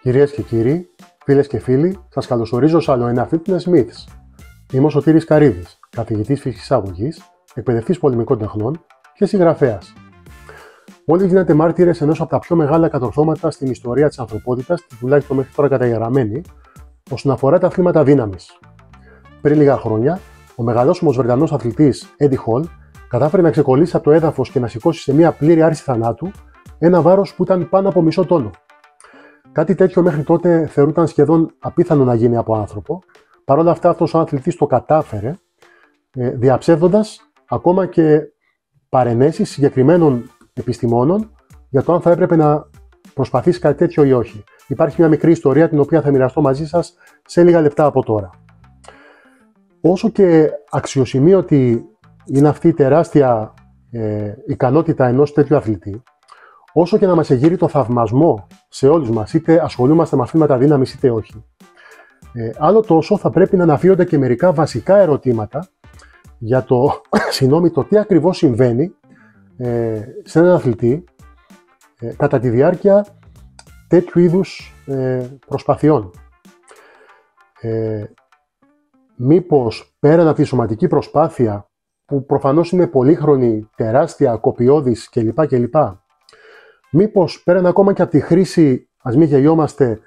Κυρίες και κύριοι, φίλες και φίλοι, σας καλωσορίζω σε άλλο ένα Fitness Myths. Είμαι ο Σωτήρης Καρύδης, καθηγητής φυσικής αγωγής, εκπαιδευτής πολεμικών τεχνών και συγγραφέας. Όλοι γίνατε μάρτυρες ενός από τα πιο μεγάλα κατορθώματα στην ιστορία της ανθρωπότητας, τουλάχιστον μέχρι τώρα καταγεγραμμένη, όσον αφορά τα αθλήματα δύναμης. Πριν λίγα χρόνια, ο μεγαλόσωμος Βρετανός αθλητής Eddie Hall κατάφερε να ξεκολλήσει από το έδαφος και να σηκώσει σε μια πλήρη άρση θανάτου ένα βάρος που ήταν πάνω από μισό τόνο. Κάτι τέτοιο μέχρι τότε θεωρούταν σχεδόν απίθανο να γίνει από άνθρωπο. Παρ' όλα αυτά, αυτός ο αθλητής το κατάφερε, διαψεύδοντας ακόμα και παρενέσεις συγκεκριμένων επιστημόνων για το αν θα έπρεπε να προσπαθήσει κάτι τέτοιο ή όχι. Υπάρχει μια μικρή ιστορία την οποία θα μοιραστώ μαζί σας σε λίγα λεπτά από τώρα. Όσο και αξιοσημείωτη είναι αυτή η τεράστια ικανότητα ενός τέτοιου αθλητή, όσο και να μας εγείρει το θαυμασμό σε όλους μας, είτε ασχολούμαστε με αθλήματα δύναμης είτε όχι, άλλο τόσο θα πρέπει να αναφύονται και μερικά βασικά ερωτήματα για το, το τι ακριβώς συμβαίνει σε έναν αθλητή κατά τη διάρκεια τέτοιου είδους προσπαθειών. Μήπως πέραν από τη σωματική προσπάθεια, που προφανώς είναι πολύχρονη, τεράστια, κοπιώδης κλπ. Μήπως πέραν ακόμα και από τη χρήση, ας μην γελιόμαστε,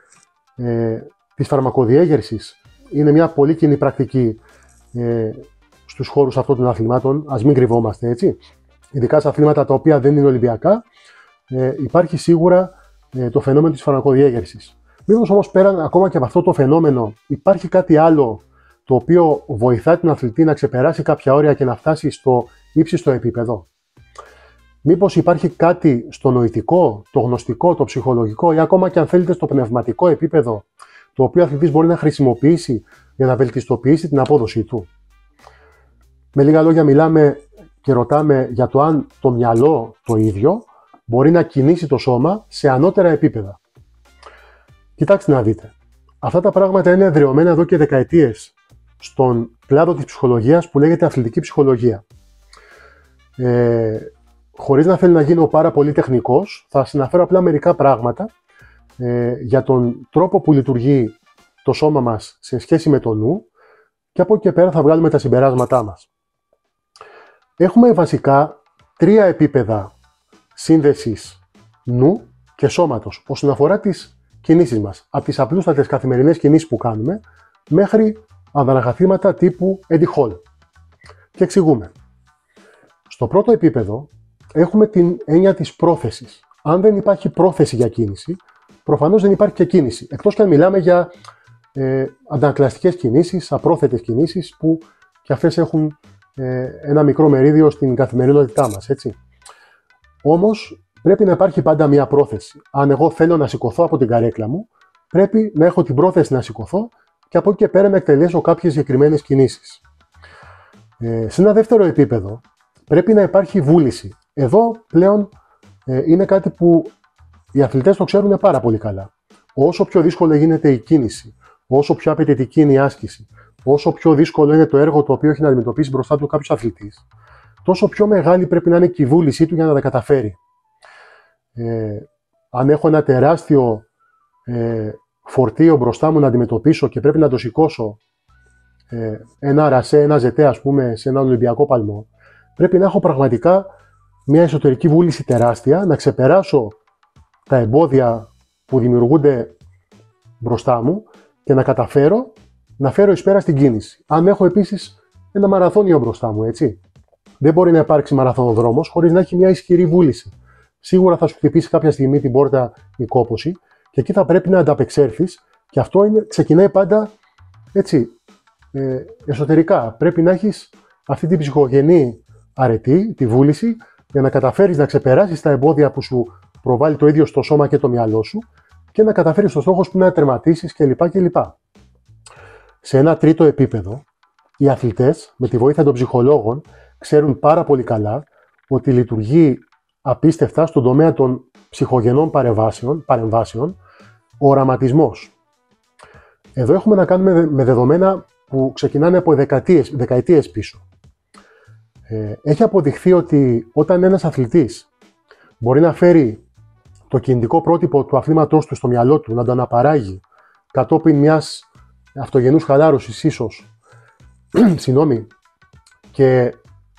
της φαρμακοδιέγερσης, είναι μια πολύ κοινή πρακτική στους χώρους αυτών των αθλημάτων, ας μην κρυβόμαστε έτσι. Ειδικά σε αθλήματα τα οποία δεν είναι ολυμπιακά, υπάρχει σίγουρα το φαινόμενο της φαρμακοδιέγερσης. Μήπως όμως πέραν ακόμα και από αυτό το φαινόμενο υπάρχει κάτι άλλο το οποίο βοηθά τον αθλητή να ξεπεράσει κάποια όρια και να φτάσει στο ύψιστο επίπεδο. Μήπως υπάρχει κάτι στο νοητικό, το γνωστικό, το ψυχολογικό ή ακόμα και αν θέλετε στο πνευματικό επίπεδο, το οποίο ο αθλητής μπορεί να χρησιμοποιήσει για να βελτιστοποιήσει την απόδοσή του. Με λίγα λόγια μιλάμε και ρωτάμε για το αν το μυαλό το ίδιο μπορεί να κινήσει το σώμα σε ανώτερα επίπεδα. Κοιτάξτε να δείτε. Αυτά τα πράγματα είναι εδραιωμένα εδώ και δεκαετίες στον κλάδο της ψυχολογίας που λέγεται αθλητική ψυχολογία. Χωρίς να θέλω να γίνω πάρα πολύ τεχνικός, θα συναφέρω απλά μερικά πράγματα για τον τρόπο που λειτουργεί το σώμα μας σε σχέση με το νου και από εκεί και πέρα θα βγάλουμε τα συμπεράσματά μας. Έχουμε βασικά τρία επίπεδα σύνδεσης νου και σώματος όσον αφορά τις κινήσεις μας. Από τις απλούστατες καθημερινές κινήσεις που κάνουμε μέχρι αδαναχαθήματα τύπου Eddie Hall. Και εξηγούμε. Στο πρώτο επίπεδο έχουμε την έννοια της πρόθεσης. Αν δεν υπάρχει πρόθεση για κίνηση, προφανώς δεν υπάρχει και κίνηση. Εκτός και αν μιλάμε για αντανακλαστικές κινήσεις, απρόθετες κινήσεις που και αυτές έχουν ένα μικρό μερίδιο στην καθημερινότητά μας, έτσι. Όμως πρέπει να υπάρχει πάντα μια πρόθεση. Αν εγώ θέλω να σηκωθώ από την καρέκλα μου, πρέπει να έχω την πρόθεση να σηκωθώ και από εκεί και πέρα να εκτελέσω κάποιες συγκεκριμένες κινήσεις. Σε ένα δεύτερο επίπεδο πρέπει να υπάρχει βούληση. Εδώ πλέον είναι κάτι που οι αθλητές το ξέρουν πάρα πολύ καλά. Όσο πιο δύσκολο γίνεται η κίνηση, όσο πιο απαιτητική είναι η άσκηση, όσο πιο δύσκολο είναι το έργο το οποίο έχει να αντιμετωπίσει μπροστά του κάποιος αθλητής, τόσο πιο μεγάλη πρέπει να είναι και η βούλησή του για να τα καταφέρει. Αν έχω ένα τεράστιο φορτίο μπροστά μου να αντιμετωπίσω και πρέπει να το σηκώσω ένα ρασέ, ένα ζετέ, ας πούμε, σε έναν Ολυμπιακό παλμό, πρέπει να έχω πραγματικά μια εσωτερική βούληση τεράστια, να ξεπεράσω τα εμπόδια που δημιουργούνται μπροστά μου και να καταφέρω να φέρω εις πέρα στην κίνηση. Αν έχω επίσης ένα μαραθώνιο μπροστά μου, έτσι. Δεν μπορεί να υπάρξει μαραθωνοδρόμος χωρίς να έχει μια ισχυρή βούληση. Σίγουρα θα σου χτυπήσει κάποια στιγμή την πόρτα η κόπωση και εκεί θα πρέπει να ανταπεξέλθεις και αυτό ξεκινάει πάντα έτσι, εσωτερικά. Πρέπει να έχεις αυτή την ψυχογενή αρετή, τη βούληση, για να καταφέρεις να ξεπεράσεις τα εμπόδια που σου προβάλλει το ίδιο στο σώμα και το μυαλό σου και να καταφέρεις το στόχο σου να τερματίσεις κλπ. Σε ένα τρίτο επίπεδο, οι αθλητές με τη βοήθεια των ψυχολόγων ξέρουν πάρα πολύ καλά ότι λειτουργεί απίστευτα στον τομέα των ψυχογενών παρεμβάσεων ο οραματισμός. Εδώ έχουμε να κάνουμε με δεδομένα που ξεκινάνε από δεκαετίες πίσω. Έχει αποδειχθεί ότι όταν ένας αθλητής μπορεί να φέρει το κινητικό πρότυπο του αθλήματός του στο μυαλό του, να το αναπαράγει κατόπιν μιας αυτογενούς χαλάρωσης ίσως, συγγνώμη, και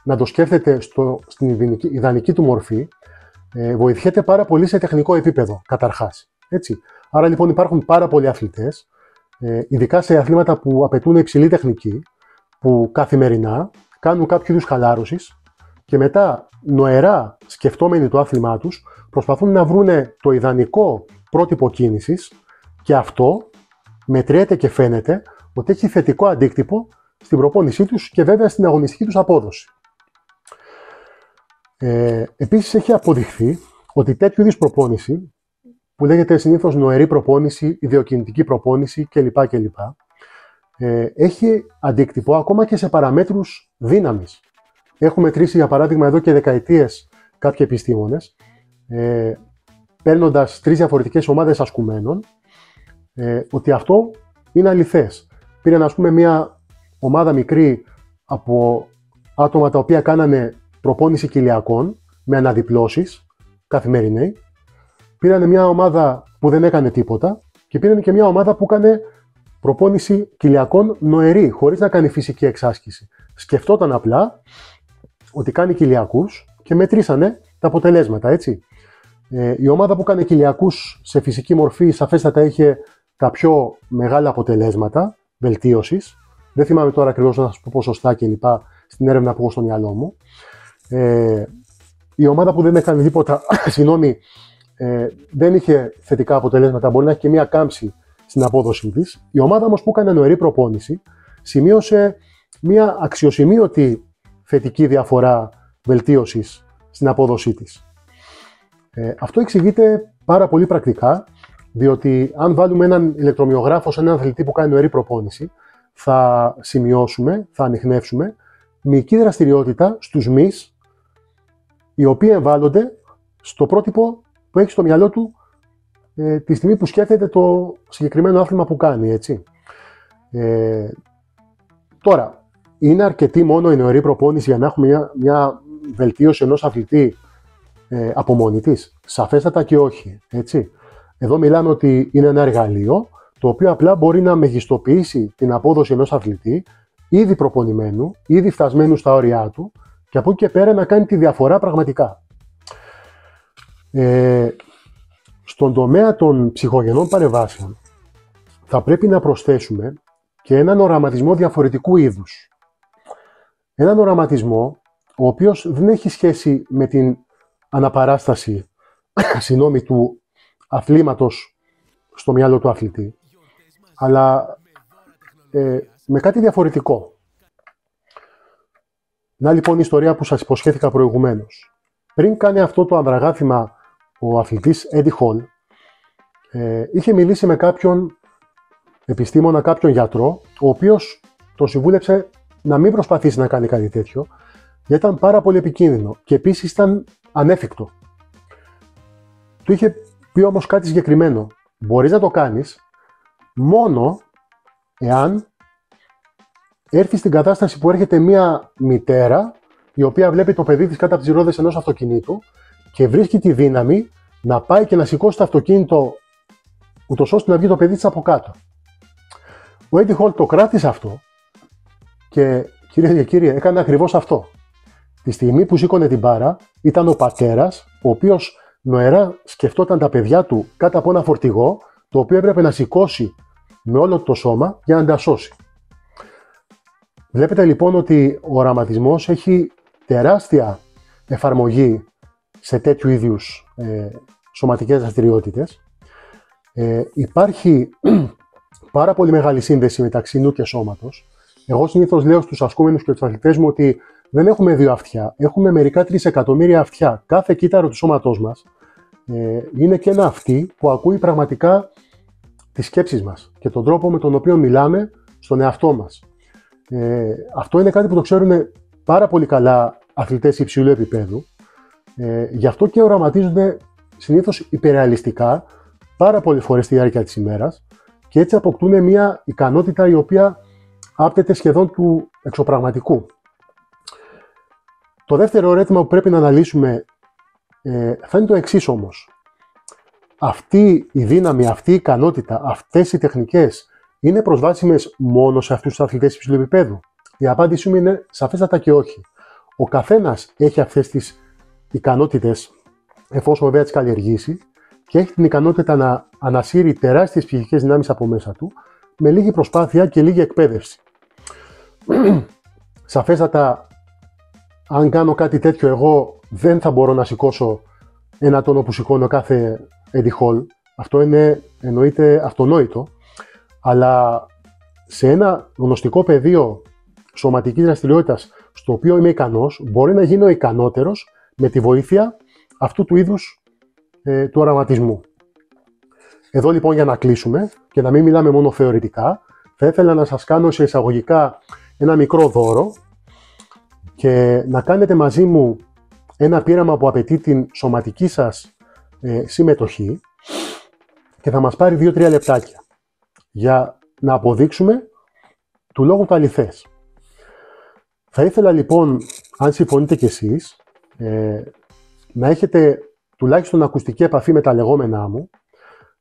να το σκέφτεται στην ιδανική του μορφή, βοηθιέται πάρα πολύ σε τεχνικό επίπεδο, καταρχάς. Έτσι. Άρα λοιπόν υπάρχουν πάρα πολλοί αθλητές, ειδικά σε αθλήματα που απαιτούν υψηλή τεχνική, που καθημερινά κάνουν κάποιο είδους χαλάρωσης και μετά νοερά σκεφτόμενοι το άθλημά τους προσπαθούν να βρούνε το ιδανικό πρότυπο κίνησης και αυτό μετριέται και φαίνεται ότι έχει θετικό αντίκτυπο στην προπόνησή τους και βέβαια στην αγωνιστική τους απόδοση. Επίσης έχει αποδειχθεί ότι τέτοιου είδους προπόνηση, που λέγεται συνήθως νοερή προπόνηση, ιδεοκινητική προπόνηση κλπ. Έχει αντίκτυπο ακόμα και σε παραμέτρους δύναμης. Έχουμε μετρήσει για παράδειγμα εδώ και δεκαετίες κάποιοι επιστήμονες, παίρνοντας 3 διαφορετικές ομάδες ασκουμένων, ότι αυτό είναι αληθές. Πήραν ας πούμε μια ομάδα μικρή από άτομα τα οποία κάνανε προπόνηση κοιλιακών με αναδιπλώσεις καθημερινή, πήραν μια ομάδα που δεν έκανε τίποτα και πήραν και μια ομάδα που έκανε προπόνηση κοιλιακών νοερή, χωρίς να κάνει φυσική εξάσκηση. Σκεφτόταν απλά ότι κάνει κοιλιακούς και μετρήσανε τα αποτελέσματα, έτσι. Η ομάδα που κάνει κοιλιακούς σε φυσική μορφή σαφέστατα είχε τα πιο μεγάλα αποτελέσματα βελτίωσης. Δεν θυμάμαι τώρα ακριβώς να σας πω ποσοστά κλπ. Στην έρευνα που έχω στο μυαλό μου. Η ομάδα που δεν έκανε τίποτα, συγγνώμη, δεν είχε θετικά αποτελέσματα, μπορεί να έχει και μία κάμψη στην απόδοσή της. Η ομάδα όμως που έκανε νοερή προπόνηση σημείωσε μία αξιοσημείωτη θετική διαφορά βελτίωσης στην απόδοσή της. Αυτό εξηγείται πάρα πολύ πρακτικά, διότι αν βάλουμε έναν ηλεκτρομυογράφο σε έναν αθλητή που κάνει νοερή προπόνηση, θα σημειώσουμε, θα ανιχνεύσουμε μυϊκή δραστηριότητα στους μυς, οι οποίοι εμβάλλονται στο πρότυπο που έχει στο μυαλό του τη στιγμή που σκέφτεται το συγκεκριμένο άθλημα που κάνει, έτσι. Τώρα, είναι αρκετή μόνο η νοερή προπόνηση για να έχουμε μια βελτίωση ενός αθλητή από μόνη της? Σαφέστατα και όχι, έτσι. Εδώ μιλάμε ότι είναι ένα εργαλείο το οποίο απλά μπορεί να μεγιστοποιήσει την απόδοση ενός αθλητή ήδη προπονημένου, ήδη φτασμένου στα όρια του και από εκεί και πέρα να κάνει τη διαφορά πραγματικά. Στον τομέα των ψυχογενών παρεμβάσεων θα πρέπει να προσθέσουμε και έναν οραματισμό διαφορετικού είδους. Έναν οραματισμό ο οποίος δεν έχει σχέση με την αναπαράσταση του αθλήματος στο μυαλό του αθλητή, αλλά με κάτι διαφορετικό. Να λοιπόν η ιστορία που σας υποσχέθηκα προηγουμένως. Πριν κάνει αυτό το ανδραγάθημα ο αθλητής Eddie Hall, είχε μιλήσει με κάποιον επιστήμονα, κάποιον γιατρό, ο οποίος τον συμβούλεψε να μην προσπαθήσει να κάνει κάτι τέτοιο, γιατί ήταν πάρα πολύ επικίνδυνο και επίσης ήταν ανέφικτο. Του είχε πει όμως κάτι συγκεκριμένο. Μπορείς να το κάνεις μόνο εάν έρθει στην κατάσταση που έρχεται μία μητέρα η οποία βλέπει το παιδί της κάτω από τις ρόδες ενός αυτοκινήτου και βρίσκει τη δύναμη να πάει και να σηκώσει το αυτοκίνητο ούτως ώστε να βγει το παιδί της από κάτω. Ο Eddie Hall το κράτησε αυτό και κυρίες και κύριοι έκανε ακριβώς αυτό. Τη στιγμή που σήκωνε την μπάρα ήταν ο πατέρας ο οποίος νοερά σκεφτόταν τα παιδιά του κάτω από ένα φορτηγό το οποίο έπρεπε να σηκώσει με όλο το σώμα για να τα σώσει. Βλέπετε λοιπόν ότι ο οραματισμός έχει τεράστια εφαρμογή σε τέτοιου είδους σωματικές δραστηριότητες. Υπάρχει πάρα πολύ μεγάλη σύνδεση μεταξύ νου και σώματος. Εγώ συνήθως λέω στους ασκούμενους και τους αθλητές μου ότι δεν έχουμε 2 αυτιά, έχουμε μερικά 3 εκατομμύρια αυτιά. Κάθε κύτταρο του σώματός μας είναι και ένα αυτί που ακούει πραγματικά τις σκέψεις μας και τον τρόπο με τον οποίο μιλάμε στον εαυτό μας. Αυτό είναι κάτι που το ξέρουν πάρα πολύ καλά αθλητές υψηλού επίπεδου. Γι' αυτό και οραματίζονται συνήθως υπερρεαλιστικά πάρα πολλές φορές στη διάρκεια της ημέρας και έτσι αποκτούν μια ικανότητα η οποία άπτεται σχεδόν του εξωπραγματικού. Το δεύτερο ερώτημα που πρέπει να αναλύσουμε θα είναι το εξής όμως. αυτή η δύναμη, αυτή η ικανότητα, αυτές οι τεχνικές είναι προσβάσιμες μόνο σε αυτούς τους αθλητές υψηλού επίπεδου? Η απάντησή μου είναι σαφέστατα και όχι. Ο καθένας έχει αυτές τις ικανότητες, εφόσον βέβαια τις καλλιεργήσει, και έχει την ικανότητα να ανασύρει τεράστιες ψυχικές δυνάμεις από μέσα του, με λίγη προσπάθεια και λίγη εκπαίδευση. Σαφέστατα, αν κάνω κάτι τέτοιο, εγώ δεν θα μπορώ να σηκώσω ένα τόνο που σηκώνω κάθε Eddie Hall. Αυτό είναι, εννοείται, αυτονόητο. Αλλά σε ένα γνωστικό πεδίο σωματικής δραστηριότητας, στο οποίο είμαι ικανός, μπορεί να γίνω ικανότερος με τη βοήθεια αυτού του είδους του οραματισμού. Εδώ λοιπόν, για να κλείσουμε και να μην μιλάμε μόνο θεωρητικά, θα ήθελα να σας κάνω σε εισαγωγικά ένα μικρό δώρο και να κάνετε μαζί μου ένα πείραμα που απαιτεί την σωματική σας συμμετοχή και θα μας πάρει 2-3 λεπτάκια για να αποδείξουμε του λόγου το αληθές. Θα ήθελα λοιπόν, αν συμφωνείτε κι εσείς, να έχετε τουλάχιστον ακουστική επαφή με τα λεγόμενά μου,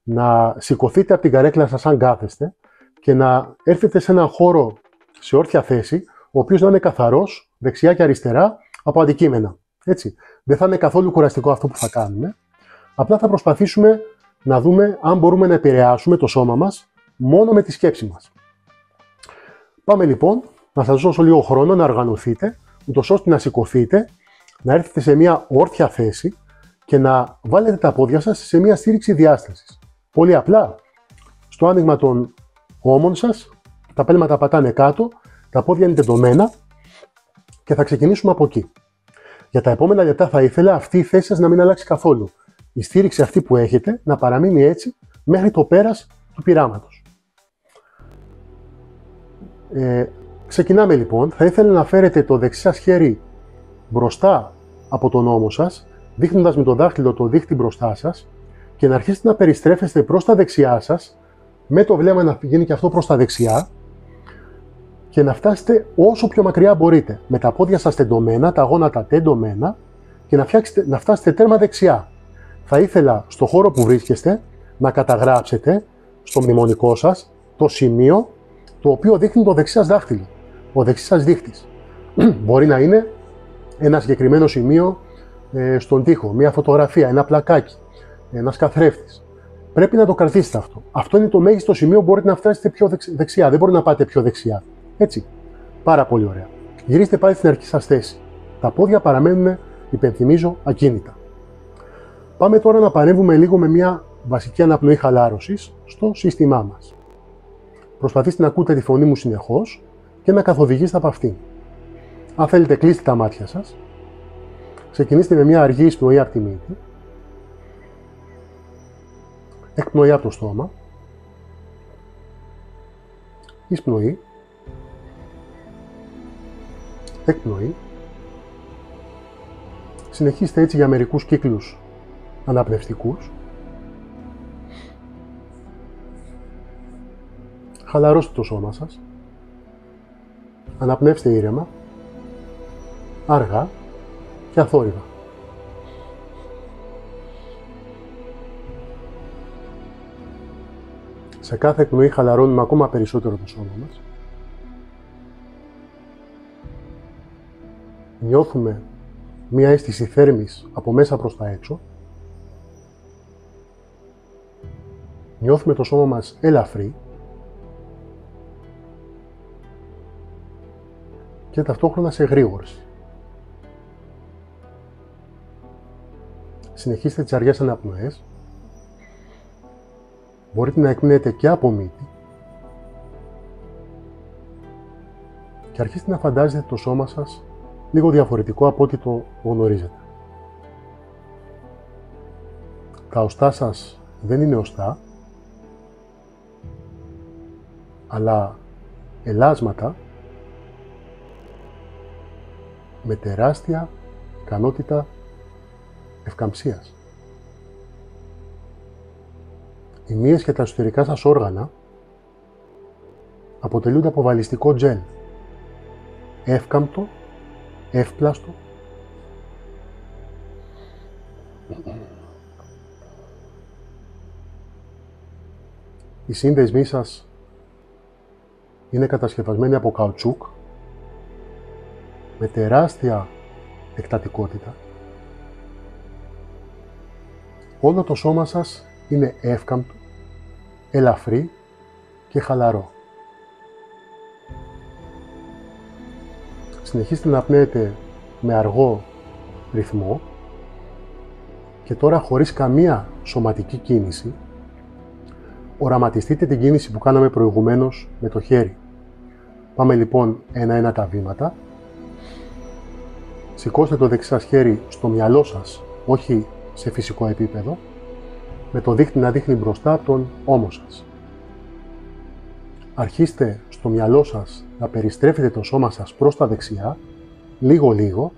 να σηκωθείτε από την καρέκλα σας αν κάθεστε και να έρθετε σε έναν χώρο σε όρθια θέση, ο οποίος να είναι καθαρός δεξιά και αριστερά από αντικείμενα. Έτσι. Δεν θα είναι καθόλου κουραστικό αυτό που θα κάνουμε. Απλά θα προσπαθήσουμε να δούμε αν μπορούμε να επηρεάσουμε το σώμα μας μόνο με τη σκέψη μας. Πάμε λοιπόν, να σας δώσω λίγο χρόνο να οργανωθείτε, ούτως ώστε να σηκωθείτε, να έρθετε σε μια όρθια θέση και να βάλετε τα πόδια σας σε μια στήριξη διάστασης. Πολύ απλά, στο άνοιγμα των ώμων σας, τα πέλματα πατάνε κάτω, τα πόδια είναι τεντωμένα και θα ξεκινήσουμε από εκεί. Για τα επόμενα λεπτά θα ήθελα αυτή η θέση σας να μην αλλάξει καθόλου. Η στήριξη αυτή που έχετε να παραμείνει έτσι μέχρι το πέρας του πειράματος. Ξεκινάμε λοιπόν. Θα ήθελα να φέρετε το δεξί σας χέρι μπροστά από τον ώμο σας, δείχνοντας με το δάχτυλο το δίχτυ μπροστά σας και να αρχίσετε να περιστρέφεστε προς τα δεξιά σας, με το βλέμμα να πηγαίνει και αυτό προς τα δεξιά και να φτάσετε όσο πιο μακριά μπορείτε, με τα πόδια σας τεντωμένα, τα γόνατα τεντωμένα και να φτάσετε τέρμα δεξιά. Θα ήθελα στο χώρο που βρίσκεστε να καταγράψετε στο μνημονικό σας το σημείο το οποίο δείχνει το δεξί σας δάχτυλο, ο δεξί σας δείχτης. Μπορεί να είναι ένα συγκεκριμένο σημείο στον τοίχο, μια φωτογραφία, ένα πλακάκι, ένας καθρέφτης. Πρέπει να το κρατήσετε αυτό. Αυτό είναι το μέγιστο σημείο που μπορείτε να φτάσετε πιο δεξιά. Δεν μπορεί να πάτε πιο δεξιά. Έτσι. Πάρα πολύ ωραία. Γυρίστε πάλι στην αρχική σας θέση. Τα πόδια παραμένουν, υπενθυμίζω, ακίνητα. Πάμε τώρα να παρέμβουμε λίγο με μια βασική αναπνοή χαλάρωσης στο σύστημά μας. Προσπαθήστε να ακούτε τη φωνή μου συνεχώς και να καθοδηγήσετε από αυτήν. Αν θέλετε, κλείστε τα μάτια σας. Ξεκινήστε με μια αργή εισπνοή από τη μύτη. Εκπνοή από το στόμα. Εισπνοή. Εκπνοή. Συνεχίστε έτσι για μερικούς κύκλους αναπνευστικούς. Χαλαρώστε το σώμα σας. Αναπνεύστε ήρεμα, αργά και αθόρυβα. Σε κάθε εκπνοή χαλαρώνουμε ακόμα περισσότερο το σώμα μας. Νιώθουμε μία αίσθηση θέρμης από μέσα προς τα έξω. Νιώθουμε το σώμα μας ελαφρύ και ταυτόχρονα σε γρήγορση. Συνεχίστε τις αργές αναπνοές. Μπορείτε να εκπνέετε και από μύτη και αρχίστε να φαντάζεστε το σώμα σας λίγο διαφορετικό από ό,τι το γνωρίζετε. Τα οστά σας δεν είναι οστά, αλλά ελάσματα με τεράστια ικανότητα ευκαμψίας. Οι μύες και τα εσωτερικά σας όργανα αποτελούνται από βαλιστικό τζέλ, εύκαμπτο, εύπλαστο, οι σύνδεσμοί σας είναι κατασκευασμένοι από καουτσούκ με τεράστια εκτατικότητα. Όλο το σώμα σας είναι εύκαμπτο, ελαφρύ και χαλαρό. Συνεχίστε να απνέετε με αργό ρυθμό και τώρα χωρίς καμία σωματική κίνηση οραματιστείτε την κίνηση που κάναμε προηγουμένως με το χέρι. Πάμε λοιπόν ένα-ένα τα βήματα. Σηκώστε το δεξί σας χέρι στο μυαλό σας, όχι σε φυσικό επίπεδο, με το δείχτη να δείχνει μπροστά από τον ώμο σας. Αρχίστε στο μυαλό σας να περιστρέφετε το σώμα σας προς τα δεξιά, λίγο-λίγο,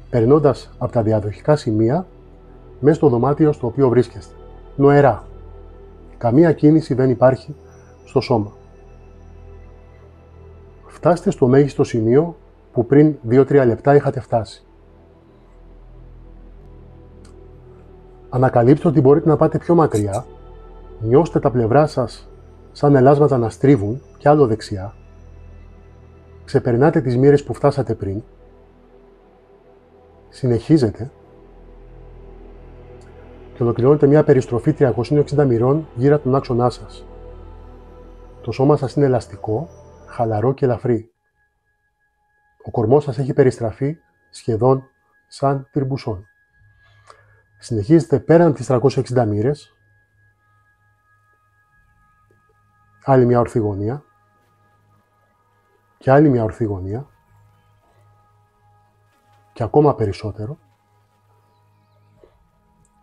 περνώντας από τα διαδοχικά σημεία μέσα στο δωμάτιο στο οποίο βρίσκεστε. Νοερά. Καμία κίνηση δεν υπάρχει στο σώμα. Φτάστε στο μέγιστο σημείο που πριν 2-3 λεπτά είχατε φτάσει. Ανακαλύψτε ότι μπορείτε να πάτε πιο μακριά, νιώστε τα πλευρά σας σαν ελάσματα να στρίβουν κι άλλο δεξιά, ξεπερνάτε τις μοίρες που φτάσατε πριν, συνεχίζετε και ολοκληρώνετε μια περιστροφή 360 μοιρών γύρω από τον άξονά σας. Το σώμα σας είναι ελαστικό, χαλαρό και ελαφρύ. Ο κορμός σας έχει περιστραφεί σχεδόν σαν τυρμπουσόν. Συνεχίζετε πέραν τις 360 μοίρες, άλλη μια ορθή γωνία και άλλη μια ορθή γωνία και ακόμα περισσότερο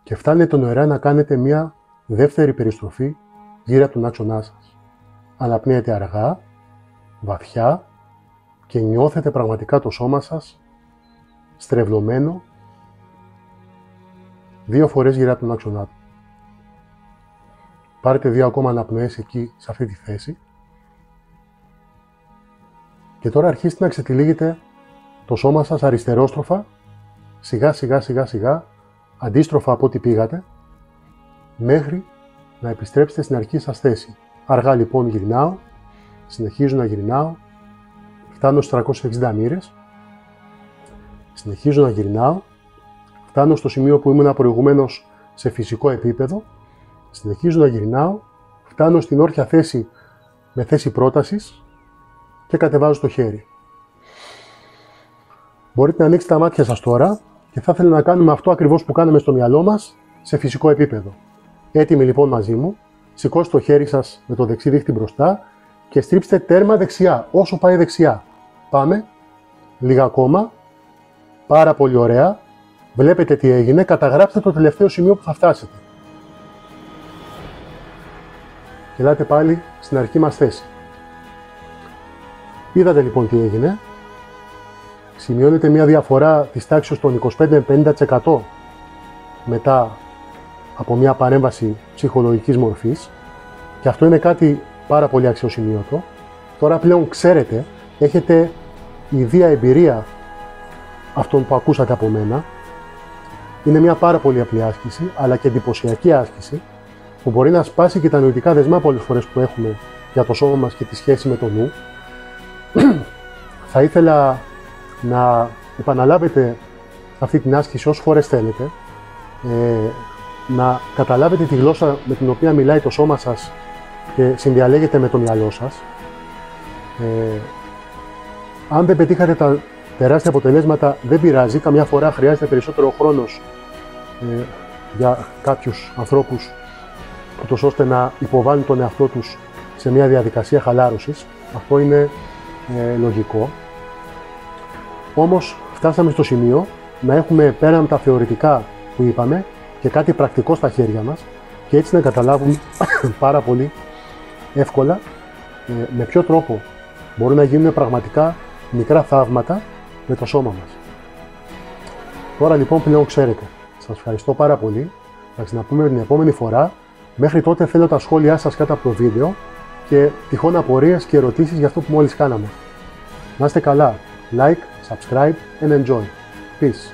και φτάνετε νοερά να κάνετε μια δεύτερη περιστροφή γύρω από τον άξονά σας. Αναπνέετε αργά, βαθιά και νιώθετε πραγματικά το σώμα σας στρεβλωμένο 2 φορές γύρω από τον άξονά του. Πάρετε 2 ακόμα αναπνοές εκεί, σε αυτή τη θέση. Και τώρα αρχίστε να ξετυλίγετε το σώμα σας αριστερόστροφα, σιγά σιγά, αντίστροφα από ό,τι πήγατε, μέχρι να επιστρέψετε στην αρχική σας θέση. Αργά λοιπόν γυρνάω, συνεχίζω να γυρνάω, φτάνω στις 360 μοίρες, συνεχίζω να γυρνάω, φτάνω στο σημείο που ήμουν προηγουμένως σε φυσικό επίπεδο, συνεχίζω να γυρνάω, φτάνω στην όρθια θέση με θέση πρότασης και κατεβάζω το χέρι. Μπορείτε να ανοίξετε τα μάτια σας τώρα και θα ήθελα να κάνουμε αυτό ακριβώς που κάναμε στο μυαλό μας σε φυσικό επίπεδο. Έτοιμοι λοιπόν μαζί μου, σηκώστε το χέρι σας με το δεξί δίχτυ μπροστά και στρίψτε τέρμα δεξιά, όσο πάει δεξιά. Πάμε, λίγα ακόμα, πάρα πολύ ωραία. Βλέπετε τι έγινε, καταγράψτε το τελευταίο σημείο που θα φτάσετε. Και ελάτε πάλι στην αρχική μας θέση. Είδατε λοιπόν τι έγινε. Σημειώνεται μια διαφορά της τάξης των 25-50% μετά από μια παρέμβαση ψυχολογικής μορφής και αυτό είναι κάτι πάρα πολύ αξιοσημείωτο. Τώρα πλέον ξέρετε, έχετε ιδία εμπειρία αυτών που ακούσατε από μένα. Είναι μια πάρα πολύ απλή άσκηση, αλλά και εντυπωσιακή άσκηση που μπορεί να σπάσει και τα νοητικά δεσμά πολλές φορές που έχουμε για το σώμα μας και τη σχέση με το νου. Θα ήθελα να επαναλάβετε αυτή την άσκηση όσες φορές θέλετε, να καταλάβετε τη γλώσσα με την οποία μιλάει το σώμα σας και συνδιαλέγετε με το μυαλό σας. Αν δεν πετύχατε τα τεράστια αποτελέσματα, δεν πειράζει, καμιά φορά χρειάζεται περισσότερο χρόνος για κάποιους ανθρώπους ούτως ώστε να υποβάλουν τον εαυτό τους σε μια διαδικασία χαλάρωσης. Αυτό είναι λογικό. Όμως φτάσαμε στο σημείο να έχουμε πέραν από τα θεωρητικά που είπαμε και κάτι πρακτικό στα χέρια μας και έτσι να καταλάβουμε πάρα πολύ εύκολα με ποιο τρόπο μπορούν να γίνουν πραγματικά μικρά θαύματα με το σώμα μας. Τώρα λοιπόν πλέον ξέρετε. Σας ευχαριστώ πάρα πολύ. Θα ξαναπούμε την επόμενη φορά. Μέχρι τότε θέλω τα σχόλιά σας κάτω από το βίντεο και τυχόν απορίες και ερωτήσεις για αυτό που μόλις κάναμε. Να είστε καλά. Like, subscribe and enjoy. Peace.